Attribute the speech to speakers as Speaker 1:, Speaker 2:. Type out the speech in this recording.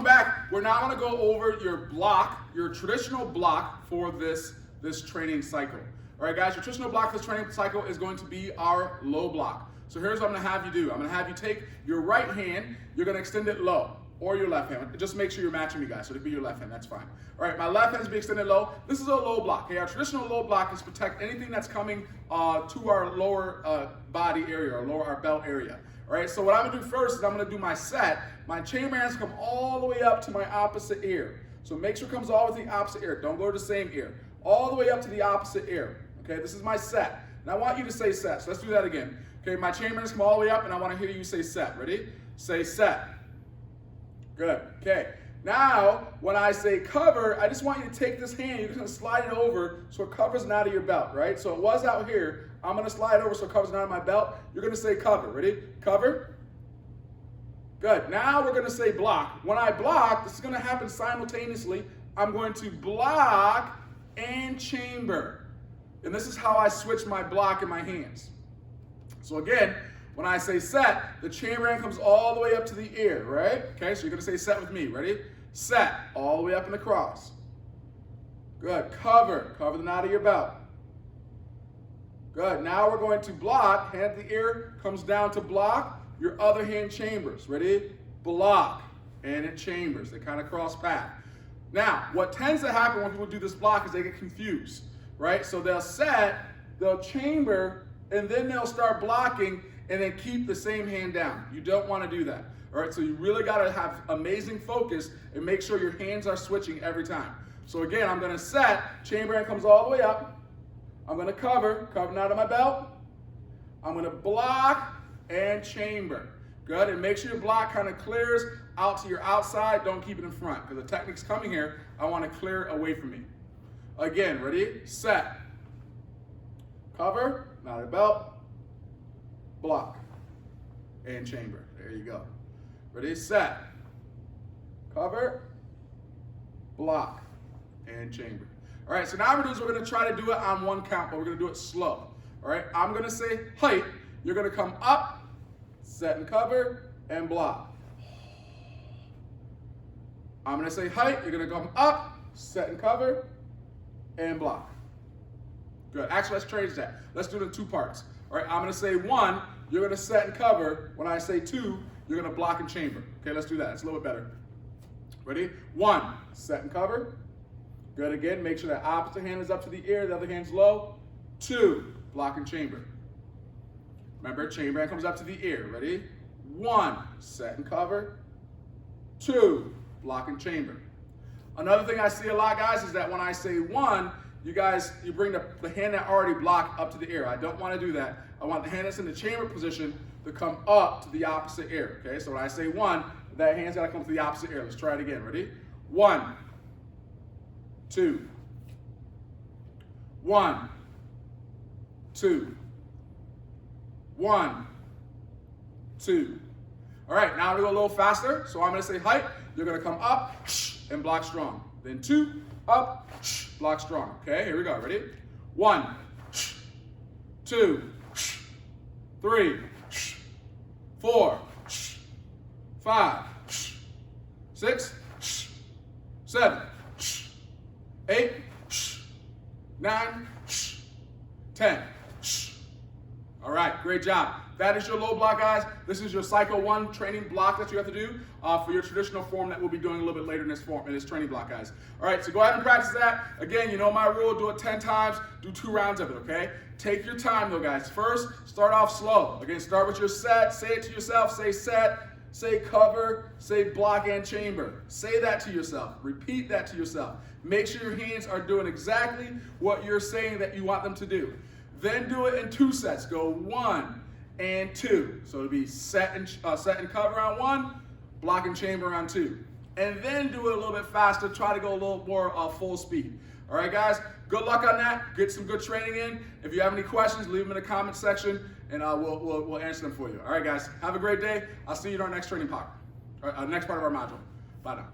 Speaker 1: welcome back. We're now gonna go over your block, your traditional block for this training cycle. All right, guys, your traditional block for this training cycle is going to be our low block. So here's what I'm gonna have you do. I'm gonna have you take your right hand, you're gonna extend it low, or your left hand. Just make sure you're matching me, guys. So it'll be your left hand, that's fine. All right, my left hand's be extended low. This is a low block. Okay, our traditional low block is protect anything that's coming to our lower body area, or our belt area. All right, so what I'm gonna do first is I'm gonna do my set. My chamber hands come all the way up to my opposite ear. So make sure it comes all with the opposite ear. Don't go to the same ear. All the way up to the opposite ear. Okay, this is my set. And I want you to say set. So let's do that again. Okay, my chamber hands come all the way up, and I want to hear you say set. Ready? Say set. Good. Okay. Now, when I say cover, I just want you to take this hand, you're just gonna slide it over so it covers not of your belt, right? So it was out here. I'm gonna slide it over so it covers not of my belt. You're gonna say cover. Ready? Cover. Good. Now we're gonna say block. When I block, this is gonna happen simultaneously. I'm going to block and chamber. And this is how I switch my block in my hands. So again, when I say set, the chamber hand comes all the way up to the ear, right? Okay, so you're gonna say set with me. Ready? Set, all the way up and across. Good. Cover the knot of your belt. Good. Now we're going to block. Hand at the ear comes down to block. Your other hand chambers. Ready? Block. And it chambers. They kind of cross path. Now, what tends to happen when people do this block is they get confused, right? So they'll set, they'll chamber, and then they'll start blocking and then keep the same hand down. You don't want to do that. All right, so you really got to have amazing focus and make sure your hands are switching every time. So again, I'm going to set, chamber hand comes all the way up. I'm going to cover out of my belt. I'm going to block and chamber. Good, and make sure your block kind of clears out to your outside. Don't keep it in front, because the technique's coming here. I want to clear away from me. Again, ready? Set. Cover, knot of your belt. Block and chamber. There you go. Ready? Set. Cover. Block and chamber. All right, so now we're going to try to do it on one count, but we're going to do it slow. All right, I'm going to say height. You're going to come up, set and cover, and block. I'm going to say height. You're going to come up, set and cover, and block. Good. Actually, let's change that. Let's do it in two parts. All right, I'm going to say one, you're going to set and cover. When I say two, you're going to block and chamber. Okay, let's do that. It's a little bit better. Ready? One, set and cover. Good. Again, make sure that opposite hand is up to the ear, the other hand's low. Two, block and chamber. Remember, chamber hand comes up to the ear. Ready? One, set and cover. Two, block and chamber. Another thing I see a lot, guys, is that when I say one, you bring the hand that already blocked up to the ear. I don't want to do that. I want the hand that's in the chamber position to come up to the opposite ear. Okay, so when I say one, that hand's got to come to the opposite ear. Let's try it again. Ready? One, two, one, two, one, two. All right, now we go a little faster. So I'm going to say height. You're going to come up and block strong. Then two, up, block strong. Okay, here we go. Ready? One, two, three, four, five, six, seven, 8, 9, 10. All right, great job. That is your low block, guys. This is your Cycle 1 training block that you have to do for your traditional form that we'll be doing a little bit later in this training block, guys. All right, so go ahead and practice that. Again, you know my rule, do it 10 times, do 2 rounds of it, okay? Take your time though, guys. First, start off slow. Again, start with your set, say it to yourself, say set, say cover, say block and chamber. Say that to yourself, repeat that to yourself. Make sure your hands are doing exactly what you're saying that you want them to do. Then do it in 2 sets. Go 1 and 2. So it'll be set and cover on 1, block and chamber on 2. And then do it a little bit faster. Try to go a little more full speed. All right, guys? Good luck on that. Get some good training in. If you have any questions, leave them in the comment section, and we'll answer them for you. All right, guys? Have a great day. I'll see you in our next training part, next part of our module. Bye now.